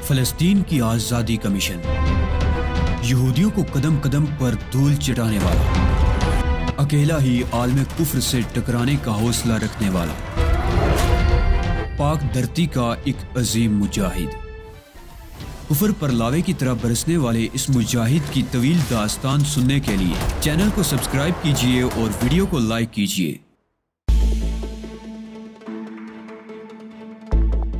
फ़लस्तीन की आज़ादी का मिशन, यहूदियों को कदम कदम पर धूल चटाने वाला, अकेला ही आलम कुफ्र से टकराने का हौसला रखने वाला, पाक धरती का एक अजीम मुजाहिद। कुफ्र पर लावे की तरह बरसने वाले इस मुजाहिद की तवील दास्तान सुनने के लिए चैनल को सब्सक्राइब कीजिए और वीडियो को लाइक कीजिए।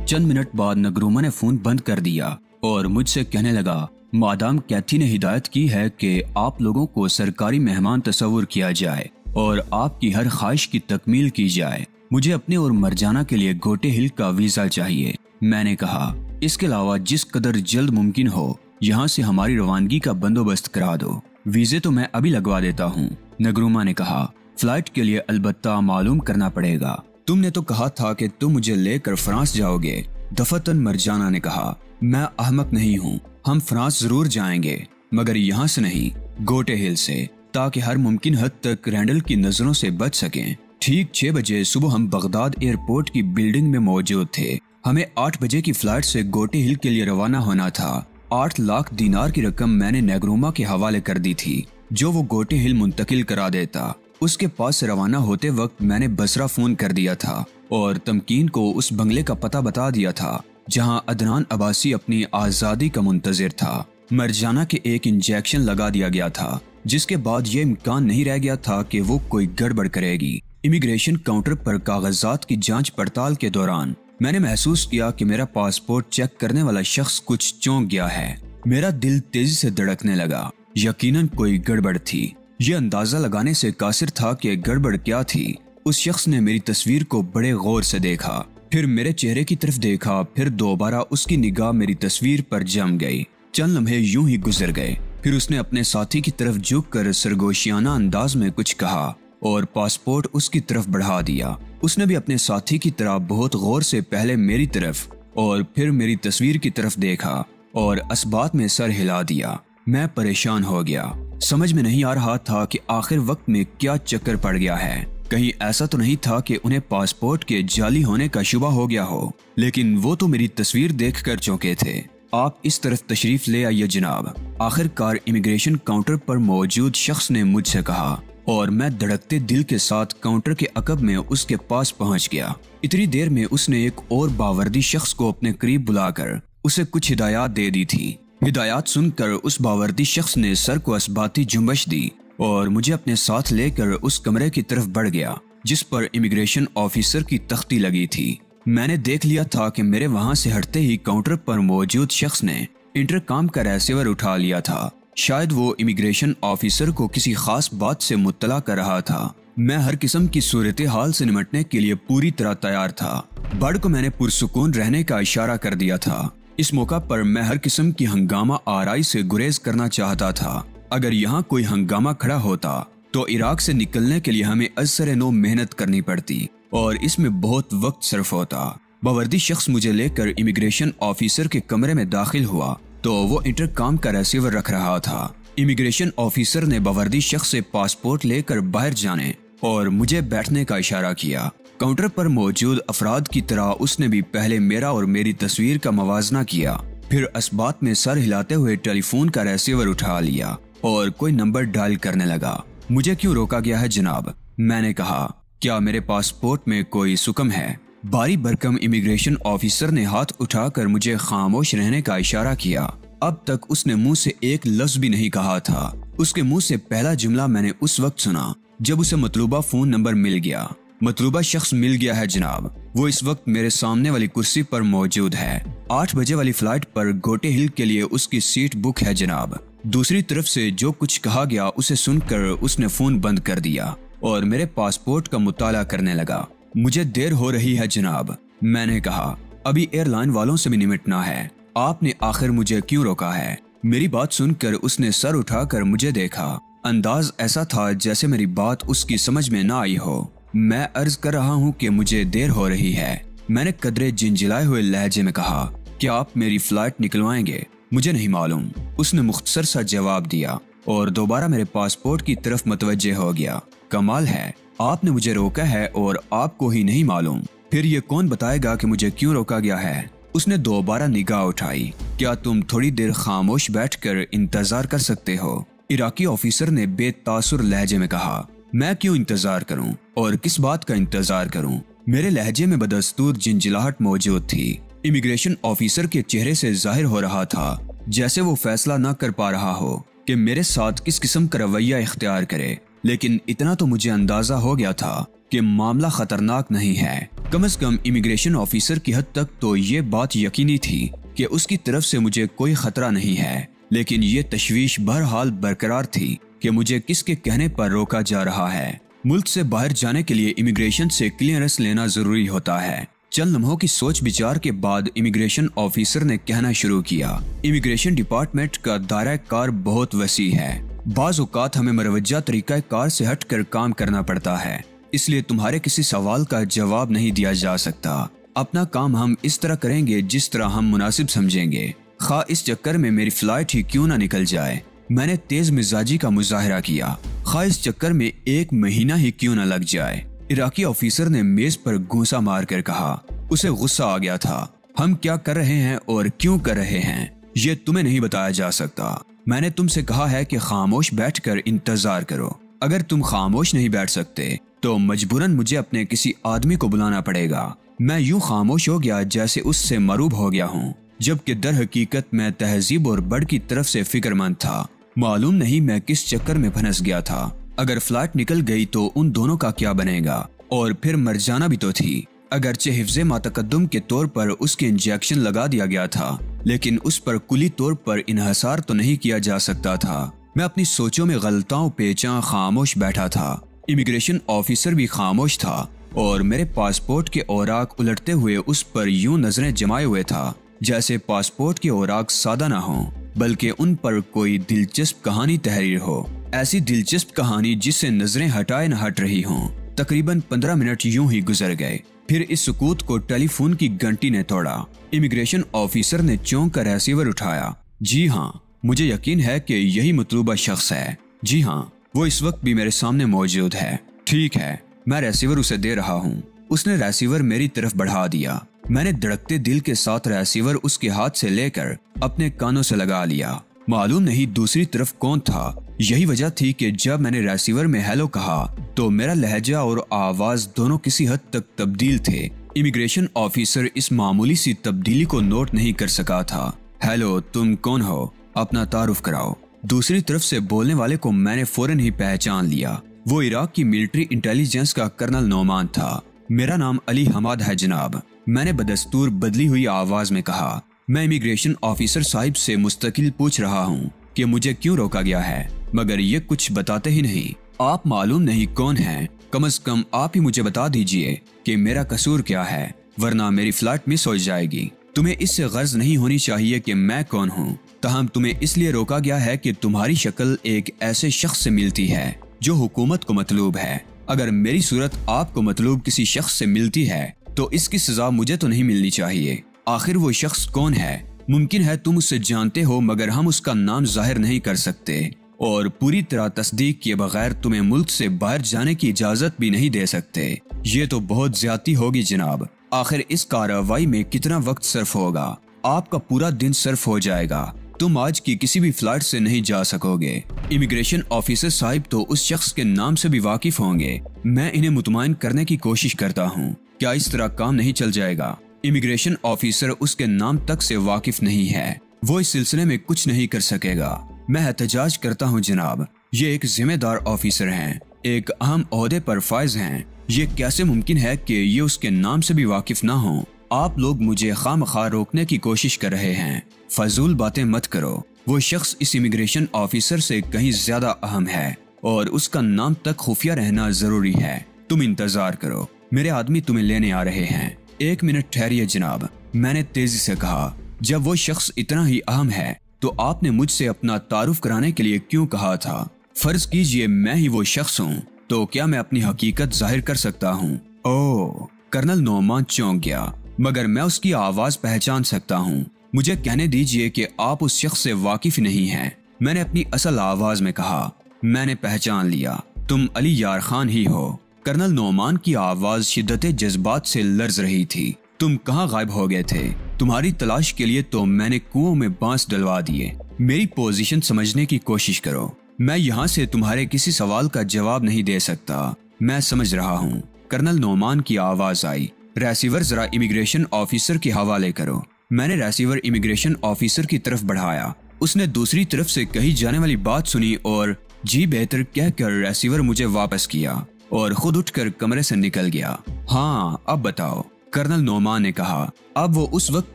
चंद मिनट बाद नगरूमा ने फोन बंद कर दिया और मुझसे कहने लगा, मादाम कैथी ने हिदायत की है कि आप लोगों को सरकारी मेहमान तस्वुर किया जाए और आपकी हर ख्वाहिश की तकमील की जाए। मुझे अपने और मरजाना के लिए गोटे हिल का वीजा चाहिए। मैंने कहा, इसके अलावा जिस कदर जल्द मुमकिन हो यहाँ से हमारी रवानगी का बंदोबस्त करा दो। वीजे तो मैं अभी लगवा देता हूँ। नगरूमा ने कहा, फ्लाइट के लिए अलबत्ता मालूम करना पड़ेगा। तुमने तो कहा था कि तुम मुझे लेकर फ्रांस जाओगे। दफतन मरजाना ने कहा, मैं अहमक नहीं हूँ, हम फ्रांस जरूर जाएंगे, मगर यहाँ से नहीं, गोटे हिल से, ताकि हर मुमकिन हद तक रैंडल की नजरों से बच सकें। ठीक 6 बजे सुबह हम बगदाद एयरपोर्ट की बिल्डिंग में मौजूद थे। हमें 8 बजे की फ्लाइट से गोटे हिल के लिए रवाना होना था। 8 लाख दीनार की रकम मैंने नगरूमा के हवाले कर दी थी, जो वो गोटे हिल मुंतकिल करा देता। उसके पास से रवाना होते वक्त मैंने बसरा फोन कर दिया था और तमकीन को उस बंगले का पता बता दिया था जहां अदनान अब्बासी अपनी आज़ादी का मुंतजिर था। मरजाना के एक इंजेक्शन लगा दिया गया था, जिसके बाद ये इम्कान नहीं रह गया था कि वो कोई गड़बड़ करेगी। इमिग्रेशन काउंटर पर कागजात की जांच पड़ताल के दौरान मैंने महसूस किया कि मेरा पासपोर्ट चेक करने वाला शख्स कुछ चौंक गया है। मेरा दिल तेजी से धड़कने लगा। यकीनन कोई गड़बड़ थी। ये अंदाजा लगाने से कासिर था कि गड़बड़ क्या थी। उस शख्स ने मेरी तस्वीर को बड़े गौर से देखा, फिर मेरे चेहरे की तरफ देखा, फिर दोबारा उसकी निगाह मेरी तस्वीर पर जम गई। चंद लम्हे यूं ही गुजर गए, फिर उसने अपने साथी की तरफ झुककर सरगोशियाना अंदाज में कुछ कहा और पासपोर्ट उसकी तरफ बढ़ा दिया। उसने भी अपने साथी की तरह बहुत गौर से पहले मेरी तरफ और फिर मेरी तस्वीर की तरफ देखा और असबात में सर हिला दिया। मैं परेशान हो गया। समझ में नहीं आ रहा था कि आखिर वक्त में क्या चक्कर पड़ गया है। कहीं ऐसा तो नहीं था कि उन्हें पासपोर्ट के जाली होने का शुबा हो गया हो, लेकिन वो तो मेरी तस्वीर देखकर चौंके थे। आप इस तरफ तशरीफ ले आइए जनाब। आखिरकार इमिग्रेशन काउंटर पर मौजूद शख्स ने मुझसे कहा और मैं धड़कते दिल के साथ काउंटर के अकब में उसके पास पहुंच गया। इतनी देर में उसने एक और बावर्दी शख्स को अपने करीब बुलाकर उसे कुछ हिदायत दे दी थी। हिदायत सुनकर उस बावर्दी शख्स ने सर को असबाती जुम्बश दी और मुझे अपने साथ लेकर उस कमरे की तरफ बढ़ गया जिस पर इमिग्रेशन ऑफिसर की तख्ती लगी थी। मैंने देख लिया था कि मेरे वहां से हटते ही काउंटर पर मौजूद शख्स ने इंटरकॉम का रिसीवर उठा लिया था। शायद वो इमिग्रेशन ऑफिसर को किसी खास बात से मुत्तला कर रहा था। मैं हर किस्म की सूरत हाल से निपटने के लिए पूरी तरह तैयार था। बर्ड को मैंने पुरसुकून रहने का इशारा कर दिया था। इस मौका पर मैं हर किस्म की हंगामा आराई से गुरेज करना चाहता था। अगर यहाँ कोई हंगामा खड़ा होता तो इराक से निकलने के लिए हमें असर नो मेहनत करनी पड़ती और इसमें बहुत वक्त सर्फ होता। बावर्दी शख्स मुझे लेकर इमिग्रेशन ऑफिसर के कमरे में दाखिल हुआ तो वो इंटरकॉम का रिसीवर रख रहा था। इमिग्रेशन ऑफिसर ने बावर्दी शख्स से पासपोर्ट लेकर बाहर जाने और मुझे बैठने का इशारा किया। काउंटर पर मौजूद अफराद की तरह उसने भी पहले मेरा और मेरी तस्वीर का मवाजना किया, फिर असबात में सर हिलाते हुए टेलीफोन का रिसीवर उठा लिया और कोई नंबर डायल करने लगा। मुझे क्यों रोका गया है जनाब? मैंने कहा, क्या मेरे पासपोर्ट में कोई सुकम है? बारी भरकम इमिग्रेशन ऑफिसर ने हाथ उठाकर मुझे खामोश रहने का इशारा किया। अब तक उसने मुंह से एक लफ्ज भी नहीं कहा था। उसके मुंह से पहला जुमला मैंने उस वक्त सुना जब उसे मतलूबा फोन नंबर मिल गया। मतलूबा शख्स मिल गया है जनाब। वो इस वक्त मेरे सामने वाली कुर्सी पर मौजूद है। 8 बजे वाली फ्लाइट पर गोटे हिल के लिए उसकी सीट बुक है जनाब। दूसरी तरफ से जो कुछ कहा गया उसे सुनकर उसने फोन बंद कर दिया और मेरे पासपोर्ट का मुताला करने लगा। मुझे देर हो रही है जनाब। मैंने कहा, अभी एयरलाइन वालों से भी निपटना है। आपने आखिर मुझे क्यों रोका है? मेरी बात सुनकर उसने सर उठाकर मुझे देखा। अंदाज ऐसा था जैसे मेरी बात उसकी समझ में ना आई हो। मैं अर्ज कर रहा हूँ कि मुझे देर हो रही है। मैंने कदरे जिंजिलाए हुए लहजे में कहा, क्या आप मेरी फ्लाइट निकलवाएंगे? मुझे नहीं मालूम। उसने मुख्तसर सा जवाब दिया और दोबारा मेरे पासपोर्ट की तरफ मुतवज्जे हो गया। कमाल है, आपने मुझे रोका है और आपको ही नहीं मालूम। फिर ये कौन बताएगा कि मुझे क्यों रोका गया है? उसने दोबारा निगाह उठाई क्या तुम थोड़ी देर खामोश बैठकर इंतजार कर सकते हो? इराकी ऑफिसर ने बेतासुर लहजे में कहा। मैं क्यों इंतजार करूं और किस बात का इंतजार करूं? मेरे लहजे में बदस्तूर झिंझलाहट मौजूद थी। इमिग्रेशन ऑफिसर के चेहरे से जाहिर हो रहा था जैसे वो फैसला न कर पा रहा हो कि मेरे साथ किस किस्म का रवैया इख्तियार करे। लेकिन इतना तो मुझे अंदाजा हो गया था कि मामला खतरनाक नहीं है। कम से कम इमिग्रेशन ऑफिसर की हद तक तो ये बात यकीनी थी कि उसकी तरफ से मुझे कोई खतरा नहीं है। लेकिन ये तशवीश बहरहाल बरकरार थी कि मुझे किसके कहने पर रोका जा रहा है। मुल्क से बाहर जाने के लिए इमिग्रेशन से क्लियरेंस लेना जरूरी होता है। चंद लम्हों की सोच विचार के बाद इमिग्रेशन ऑफिसर ने कहना शुरू किया। इमिग्रेशन डिपार्टमेंट का दायरा कार बहुत वसी है। बाज़ औक़ात हमें मरवज्जा तरीका कार से हटकर काम करना पड़ता है, इसलिए तुम्हारे किसी सवाल का जवाब नहीं दिया जा सकता। अपना काम हम इस तरह करेंगे जिस तरह हम मुनासिब समझेंगे, खा इस चक्कर में मेरी फ्लाइट ही क्यों ना निकल जाए। मैंने तेज मिजाजी का मुजाहिरा किया, खा इस चक्कर में 1 महीना ही क्यों ना लग जाए। इराकी ऑफिसर ने मेज पर घूंसा मार कर कहा। उसे गुस्सा आ गया था। हम क्या कर रहे हैं और क्यों कर रहे हैं ये तुम्हें नहीं बताया जा सकता। मैंने तुमसे कहा है कि खामोश बैठकर इंतजार करो। अगर तुम खामोश नहीं बैठ सकते तो मजबूरन मुझे अपने किसी आदमी को बुलाना पड़ेगा। मैं यूं खामोश हो गया जैसे उससे मरूब हो गया हूँ, जबकि दर हकीकत मैं तहजीब और बड़ की तरफ से फिक्रमंद था। मालूम नहीं मैं किस चक्कर में फंस गया था। अगर फ्लाइट निकल गई तो उन दोनों का क्या बनेगा, और फिर मर जाना भी तो थी। अगरचे हिफ्ज़े मातकद्दुम के तौर पर उसके इंजेक्शन लगा दिया गया था, लेकिन उस पर कुली तौर पर इन्हसार तो नहीं किया जा सकता था। मैं अपनी सोचों में गलताओं पेचां खामोश बैठा था। इमिग्रेशन ऑफिसर भी खामोश था और मेरे पासपोर्ट के औराक उलटते हुए उस पर यूं नजरें जमाए हुए था जैसे पासपोर्ट के औराक सादा ना हो, बल्कि उन पर कोई दिलचस्प कहानी तहरीर हो। ऐसी दिलचस्प कहानी जिससे नजरें हटाए न हट रही हों। तकरीबन 15 मिनट यूं ही गुजर गए। फिर इस सुकूत को टेलीफोन की घंटी ने तोड़ा। इमिग्रेशन ऑफिसर ने चौंक कर रिसीवर उठाया। जी हाँ, मुझे यकीन है कि यही मतलूबा शख्स है। जी हाँ, वो इस वक्त भी मेरे सामने मौजूद है। ठीक है, मैं रिसीवर उसे दे रहा हूँ। उसने रिसीवर मेरी तरफ बढ़ा दिया। मैंने धड़कते दिल के साथ रिसीवर उसके हाथ से लेकर अपने कानों से लगा लिया। मालूम नहीं दूसरी तरफ कौन था। यही वजह थी कि जब मैंने रिसीवर में हेलो कहा तो मेरा लहजा और आवाज दोनों किसी हद तक तब्दील थे। इमिग्रेशन ऑफिसर इस मामूली सी तब्दीली को नोट नहीं कर सका था। हेलो, तुम कौन हो? अपना तारुफ कराओ। दूसरी तरफ से बोलने वाले को मैंने फौरन ही पहचान लिया। वो इराक की मिलिट्री इंटेलिजेंस का कर्नल नोमान था। मेरा नाम अली हमाद है जनाब, मैंने बदस्तूर बदली हुई आवाज में कहा। मैं इमिग्रेशन ऑफिसर साहिब से मुस्तकिल पूछ रहा हूँ कि मुझे क्यों रोका गया है, मगर ये कुछ बताते ही नहीं। आप मालूम नहीं कौन हैं, कम से कम आप ही मुझे बता दीजिए कि मेरा कसूर क्या है, वरना मेरी फ्लाइट मिस हो जाएगी। तुम्हें इससे गर्ज नहीं होनी चाहिए कि मैं कौन हूँ, तहम तुम्हें इसलिए रोका गया है कि तुम्हारी शक्ल एक ऐसे शख्स से मिलती है जो हुकूमत को मतलूब है। अगर मेरी सूरत आपको मतलूब किसी शख्स से मिलती है तो इसकी सजा मुझे तो नहीं मिलनी चाहिए। आखिर वो शख्स कौन है? मुमकिन है तुम उससे जानते हो, मगर हम उसका नाम जाहिर नहीं कर सकते और पूरी तरह तस्दीक किए बगैर तुम्हें मुल्क से बाहर जाने की इजाजत भी नहीं दे सकते। ये तो बहुत ज्यादती होगी जनाब। आखिर इस कार्रवाई में कितना वक्त सर्फ होगा? आपका पूरा दिन सर्फ हो जाएगा। तुम आज की किसी भी फ्लाइट से नहीं जा सकोगे। इमिग्रेशन ऑफिसर साहिब तो उस शख्स के नाम से भी वाकिफ होंगे। मैं इन्हें मुतमईन करने की कोशिश करता हूँ। क्या इस तरह काम नहीं चल जाएगा? इमिग्रेशन ऑफिसर उसके नाम तक से वाकिफ नहीं है, वो इस सिलसिले में कुछ नहीं कर सकेगा। मैं एहतजाज करता हूँ जनाब, ये एक जिम्मेदार ऑफिसर हैं, एक अहम ओहदे पर फाइज हैं। ये कैसे मुमकिन है कि ये उसके नाम से भी वाकिफ ना हो? आप लोग मुझे खामखा रोकने की कोशिश कर रहे हैं। फजूल बातें मत करो। वो शख्स इस इमिग्रेशन ऑफिसर से कहीं ज्यादा अहम है और उसका नाम तक खुफिया रहना जरूरी है। तुम इंतजार करो, मेरे आदमी तुम्हें लेने आ रहे हैं। 1 मिनट ठहरिए जनाब, मैंने तेजी से कहा। जब वो शख्स इतना ही अहम है तो आपने मुझसे अपना तारुफ कराने के लिए क्यों कहा था? फर्ज कीजिए मैं ही वो शख्स हूँ, तो क्या मैं अपनी हकीकत जाहिर कर सकता हूँ? ओह, कर्नल नोमान चौंक गया, मगर मैं उसकी आवाज पहचान सकता हूँ। मुझे कहने दीजिए कि आप उस शख्स से वाकिफ नहीं हैं। मैंने अपनी असल आवाज में कहा। मैंने पहचान लिया, तुम अली यार खान ही हो। कर्नल नोमान की आवाज शिद्दत जज्बात से लर्ज रही थी। तुम कहाँ गायब हो गए थे? तुम्हारी तलाश के लिए तो मैंने कुओं में बांस डलवा दिए। मेरी पोजीशन समझने की कोशिश करो। मैं यहाँ से तुम्हारे किसी सवाल का जवाब नहीं दे सकता। मैं समझ रहा हूँ। कर्नल नोमान की आवाज आई, रिसीवर जरा इमिग्रेशन ऑफिसर के हवाले करो। मैंने रिसीवर इमिग्रेशन ऑफिसर की तरफ बढ़ाया। उसने दूसरी तरफ से कही जाने वाली बात सुनी और जी बेहतर कहकर रिसीवर मुझे वापस किया और खुद उठकर कमरे से निकल गया। हाँ, अब बताओ, कर्नल नोमान ने कहा। अब वो उस वक्त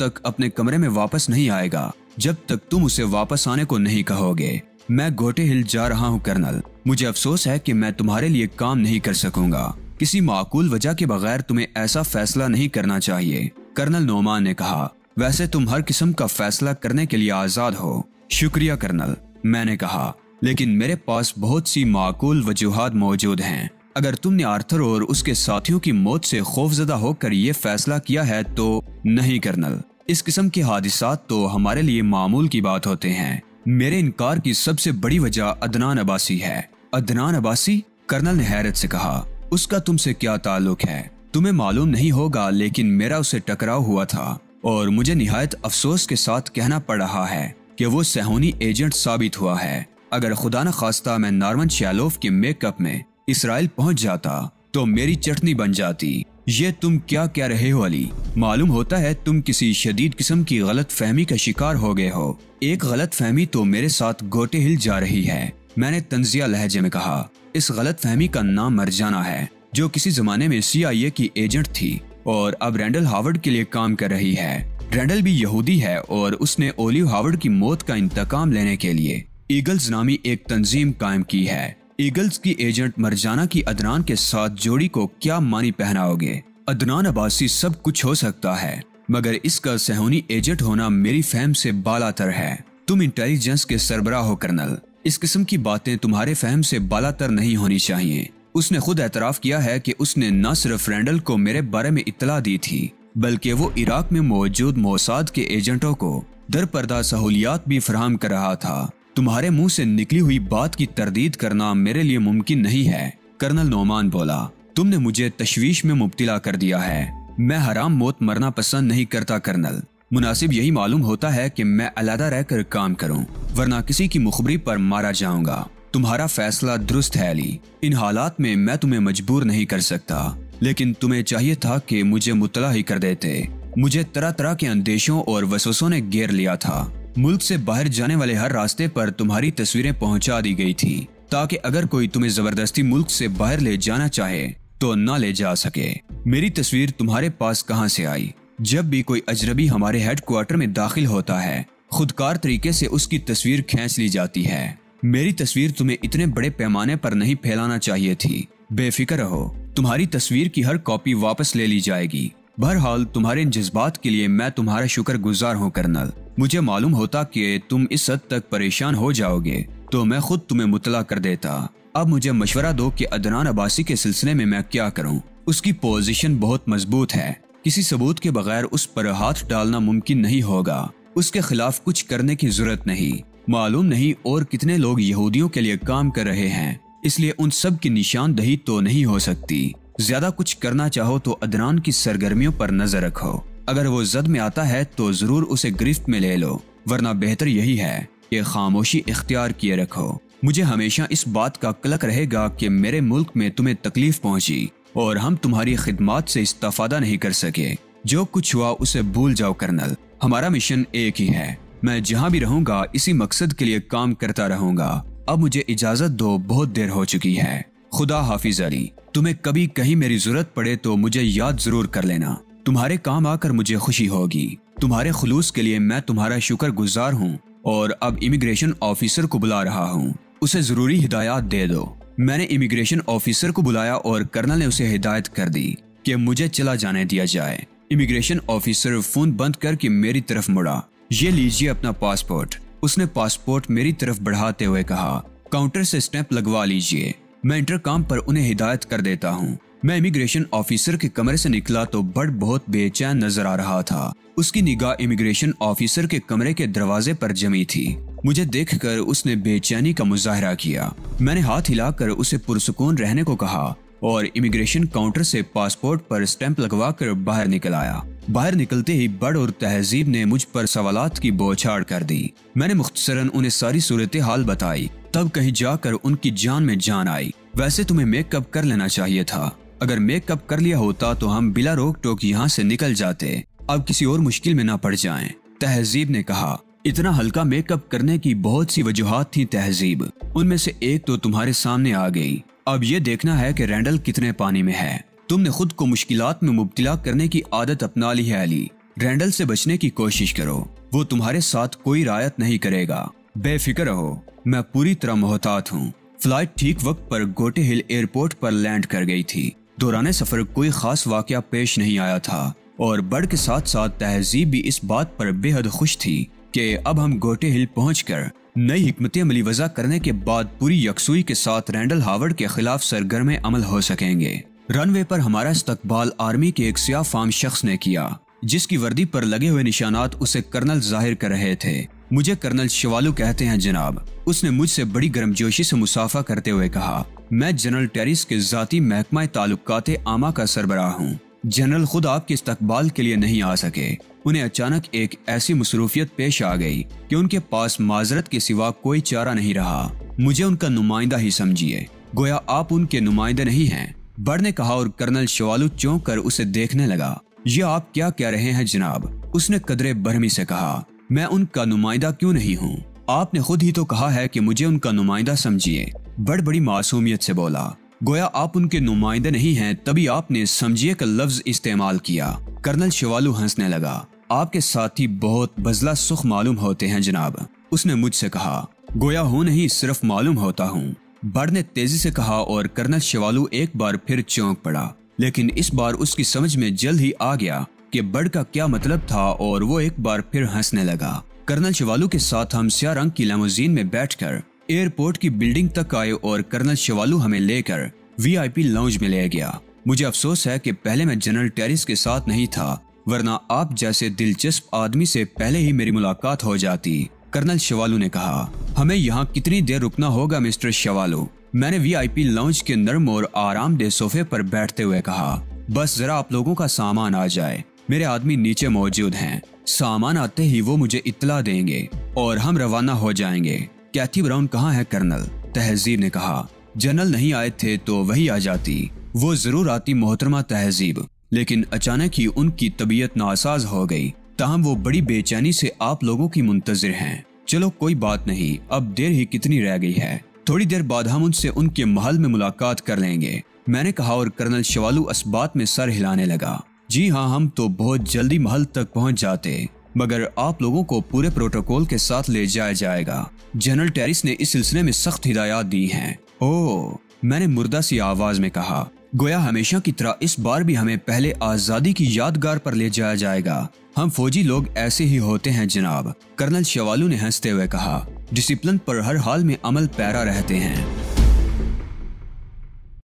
तक अपने कमरे में वापस नहीं आएगा जब तक तुम उसे वापस आने को नहीं कहोगे। मैं गोटे हिल जा रहा हूँ कर्नल। मुझे अफसोस है कि मैं तुम्हारे लिए काम नहीं कर सकूंगा। किसी माकूल वजह के बगैर तुम्हें ऐसा फैसला नहीं करना चाहिए। कर्नल नोमान ने कहा, वैसे तुम हर किस्म का फैसला करने के लिए आजाद हो। शुक्रिया कर्नल, मैंने कहा, लेकिन मेरे पास बहुत सी माकूल वजूहात मौजूद हैं। अगर तुमने आर्थर और उसके साथियों की मौत से खौफजदा होकर ये फैसला किया है तो नहीं कर्नल, इस किस्म के हादिसात तो हमारे लिए मामूल की बात होते हैं। मेरे इनकार की सबसे बड़ी वजह अदनान अब्बासी है। अदनान अब्बासी? कर्नल ने हैरत से कहा, उसका तुमसे क्या ताल्लुक है? तुम्हें मालूम नहीं होगा, लेकिन मेरा उससे टकराव हुआ था और मुझे निहायत अफसोस के साथ कहना पड़ रहा है कि वो सेहूनी एजेंट साबित हुआ है। अगर खुदा न खास्ता मैं नॉर्मन शैलोफ के मेकअप में इसराइल पहुंच जाता तो मेरी चटनी बन जाती। ये तुम क्या कह रहे हो अली? मालूम होता है तुम किसी शदीद किस्म की गलत फहमी का शिकार हो गए हो। एक गलत फहमी तो मेरे साथ गोटे हिल जा रही है, मैंने तंजिया लहजे में कहा। इस गलत फहमी का नाम मरजाना है, जो किसी जमाने में CIA की एजेंट थी और अब रैंडल हावर्ड के लिए काम कर रही है। रैंडल भी यहूदी है और उसने ओलिव हावर्ड की मौत का इंतकाम लेने के लिए ईगल्स नामी एक तंजीम कायम की है। ईगल्स की एजेंट मरजाना की अदनान के साथ जोड़ी को क्या मानी पहनाओगे? अदनान अब्बासी सब कुछ हो सकता है, मगर इसका सेहूनी एजेंट होना मेरी फहम से बालातर है। तुम इंटेलिजेंस के सरबराह हो कर्नल। इस किस्म की बातें तुम्हारे फहम से बालातर नहीं होनी चाहिए। उसने खुद एतराफ किया है कि उसने न सिर्फ रैंडल को मेरे बारे में इत्तला दी थी, बल्कि वो इराक में मौजूद मोसाद के एजेंटों को दरपर्दा सहूलियात भी फराहम कर रहा था। तुम्हारे मुंह से निकली हुई बात की तरदीद करना मेरे लिए मुमकिन नहीं है। कर्नल नोमान बोला, तुमने मुझे तशवीश में मुब्तिला कर दिया है। मैं हराम मौत मरना पसंद नहीं करता कर्नल। मुनासिब यही मालूम होता है कि मैं अलहदा रहकर काम करूं, वरना किसी की मुखबरी पर मारा जाऊंगा। तुम्हारा फैसला दुरुस्त है अली। इन हालात में मैं तुम्हें मजबूर नहीं कर सकता, लेकिन तुम्हें चाहिए था कि मुझे मुतला ही कर देते। मुझे तरह तरह के अंदेशों और वसवसों ने घेर लिया था। मुल्क से बाहर जाने वाले हर रास्ते पर तुम्हारी तस्वीरें पहुंचा दी गई थी, ताकि अगर कोई तुम्हें जबरदस्ती मुल्क से बाहर ले जाना चाहे तो न ले जा सके। मेरी तस्वीर तुम्हारे पास कहां से आई? जब भी कोई अजनबी हमारे हेडक्वार्टर में दाखिल होता है, खुदकार तरीके से उसकी तस्वीर खींच ली जाती है। मेरी तस्वीर तुम्हें इतने बड़े पैमाने पर नहीं फैलाना चाहिए थी। बेफिक्र रहो, तुम्हारी तस्वीर की हर कॉपी वापस ले ली जाएगी। बहरहाल तुम्हारे इन जज्बात के लिए मैं तुम्हारा शुक्रगुजार हूँ कर्नल। मुझे मालूम होता कि तुम इस हद तक परेशान हो जाओगे तो मैं खुद तुम्हें मुतला कर देता। अब मुझे मशवरा दो कि अदनान अब्बासी के सिलसिले में मैं क्या करूं। उसकी पोजीशन बहुत मजबूत है। किसी सबूत के बगैर उस पर हाथ डालना मुमकिन नहीं होगा। उसके खिलाफ कुछ करने की जरूरत नहीं। मालूम नहीं और कितने लोग यहूदियों के लिए काम कर रहे हैं, इसलिए उन सब की निशानदही तो नहीं हो सकती। ज्यादा कुछ करना चाहो तो अदनान की सरगर्मियों पर नजर रखो। अगर वो जद में आता है तो जरूर उसे गिरफ्त में ले लो, वरना बेहतर यही है कि खामोशी इख्तियार किए रखो। मुझे हमेशा इस बात का कलक रहेगा कि मेरे मुल्क में तुम्हें तकलीफ पहुंची और हम तुम्हारी खिदमात से इस्तेफादा नहीं कर सके। जो कुछ हुआ उसे भूल जाओ कर्नल। हमारा मिशन एक ही है। मैं जहाँ भी रहूंगा इसी मकसद के लिए काम करता रहूंगा। अब मुझे इजाजत दो, बहुत देर हो चुकी है। खुदा हाफिज अली। तुम्हें कभी कहीं मेरी जरूरत पड़े तो मुझे याद जरूर कर लेना। तुम्हारे काम आकर मुझे खुशी होगी। तुम्हारे खुलूस के लिए मैं तुम्हारा शुक्रगुजार हूँ और अब इमिग्रेशन ऑफिसर को बुला रहा हूँ। उसे जरूरी हिदायत दे दो। मैंने इमिग्रेशन ऑफिसर को बुलाया और कर्नल ने उसे हिदायत कर दी कि मुझे चला जाने दिया जाए। इमिग्रेशन ऑफिसर फोन बंद करके मेरी तरफ मुड़ा। ये लीजिए अपना पासपोर्ट। उसने पासपोर्ट मेरी तरफ बढ़ाते हुए कहा, काउंटर से स्टैंप लगवा लीजिए। मैं इंटरकॉम पर उन्हें हिदायत कर देता हूँ। मैं इमिग्रेशन ऑफिसर के कमरे से निकला तो बर्ड बहुत बेचैन नजर आ रहा था। उसकी निगाह इमिग्रेशन ऑफिसर के कमरे के दरवाजे पर जमी थी। मुझे देखकर उसने बेचैनी का मुजाहरा किया। मैंने हाथ हिलाकर उसे पुरसुकून रहने को कहा और इमिग्रेशन काउंटर से पासपोर्ट पर स्टैंप लगवाकर बाहर निकल आया। बाहर निकलते ही बड़ और तहजीब ने मुझ पर सवालात की बौछार कर दी। मैंने मुख्तसरन उन्हें सारी सूरत हाल बताई। तब कहीं जाकर उनकी जान में जान आई। वैसे तुम्हें मेकअप कर लेना चाहिए था। अगर मेकअप कर लिया होता तो हम बिला रोक टोक यहाँ से निकल जाते, अब किसी और मुश्किल में ना पड़ जाएं। तहजीब ने कहा, इतना हल्का मेकअप करने की बहुत सी वजूहात थी तहजीब, उनमें से एक तो तुम्हारे सामने आ गई। अब ये देखना है कि रैंडल कितने पानी में है। तुमने खुद को मुश्किलात में मुब्तला करने की आदत अपना ली है अली। रैंडल से बचने की कोशिश करो, वो तुम्हारे साथ कोई रायत नहीं करेगा। बेफिक्र रहो, मैं पूरी तरह मोहतात हूँ। फ्लाइट ठीक वक्त पर गोटे हिल एयरपोर्ट पर लैंड कर गई थी। दौरान सफर कोई खास वाकया पेश नहीं आया था और बड़ के साथ साथ तहजीब भी इस बात पर बेहद खुश थी कि अब हम गोटे हिल पहुंचकर नई हिकमत अमली वज़ा करने के बाद पूरी यकसुई के साथ रैंडल हावर्ड के खिलाफ सरगर्म अमल हो सकेंगे। रनवे पर हमारा इस्तकबाल आर्मी के एक सियाह फाम शख्स ने किया, जिसकी वर्दी पर लगे हुए निशानात उसे कर्नल जाहिर कर रहे थे। मुझे कर्नल शिवालू कहते हैं जनाब। उसने मुझसे बड़ी गर्मजोशी से मुसाफा करते हुए कहा, मैं जनरल टेरिस के जाती महकमा ताल्लुकात आमा का सरबराह हूँ। जनरल खुद आपके इस्तकबाल के लिए नहीं आ सके। उन्हें अचानक एक ऐसी मसरूफियत पेश आ गई कि उनके पास माजरत के सिवा कोई चारा नहीं रहा। मुझे उनका नुमाइंदा ही समझिए, गोया आप उनके नुमाइंदे नहीं हैं। बड़ ने कहा और कर्नल शिवालू चौंक कर उसे देखने लगा। ये आप क्या कह रहे हैं जनाब? उसने कदरे बरहमी से कहा, मैं उनका नुमाइंदा क्यों नहीं हूँ? आपने खुद ही तो कहा है कि मुझे उनका नुमाइंदा समझिए। बड़ बड़ी मासूमियत से बोला, गोया आप उनके नुमाइंदे नहीं हैं, तभी आपने समझिए का लफ्ज इस्तेमाल किया। कर्नल शिवालू हंसने लगा। आपके साथी बहुत बजला सुख मालूम होते हैं जनाब। उसने मुझसे कहा, गोया हूँ नहीं, सिर्फ मालूम होता हूँ। बड़ ने तेजी से कहा और कर्नल शिवालू एक बार फिर चौंक पड़ा, लेकिन इस बार उसकी समझ में जल्द ही आ गया कि बड़ का क्या मतलब था और वो एक बार फिर हंसने लगा। कर्नल शिवालू के साथ हम स्याह रंग की लिमोजीन में बैठकर एयरपोर्ट की बिल्डिंग तक आए और कर्नल शिवालू हमें लेकर वीआईपी लाउंज में ले गया। मुझे अफसोस है कि पहले मैं जनरल टेरिस के साथ नहीं था, वरना आप जैसे दिलचस्प आदमी से पहले ही मेरी मुलाकात हो जाती। कर्नल शिवालू ने कहा, हमें यहाँ कितनी देर रुकना होगा मिस्टर शिवालू? मैंने वीआईपी लाउंज के नरम और आरामदेह सोफे पर बैठते हुए कहा, बस जरा आप लोगों का सामान आ जाए, मेरे आदमी नीचे मौजूद हैं। सामान आते ही वो मुझे इत्तला देंगे और हम रवाना हो जाएंगे। कैथी ब्राउन कहाँ है कर्नल? तहजीब ने कहा, जनरल नहीं आए थे तो वही आ जाती। वो जरूर आती मोहतरमा तहजीब, लेकिन अचानक ही उनकी तबीयत नासाज हो गई। ताहम वो बड़ी बेचैनी से आप लोगों की मुंतजिर हैं। चलो कोई बात नहीं, अब देर ही कितनी रह गई है, थोड़ी देर बाद हम उनसे उनके महल में मुलाकात कर लेंगे, मैंने कहा और कर्नल शिवालू इस बात में सर हिलाने लगा। जी हाँ, हम तो बहुत जल्दी महल तक पहुंच जाते, मगर आप लोगों को पूरे प्रोटोकॉल के साथ ले जाया जाएगा। जनरल टेरिस ने इस सिलसिले में सख्त हिदायत दी हैं। ओह, मैंने मुर्दा सी आवाज में कहा, गोया हमेशा की तरह इस बार भी हमें पहले आजादी की यादगार पर ले जाया जाएगा। हम फौजी लोग ऐसे ही होते हैं जनाब। कर्नल शिवालू ने हंसते हुए कहा, डिसिप्लिन पर हर हाल में अमल पैरा रहते हैं।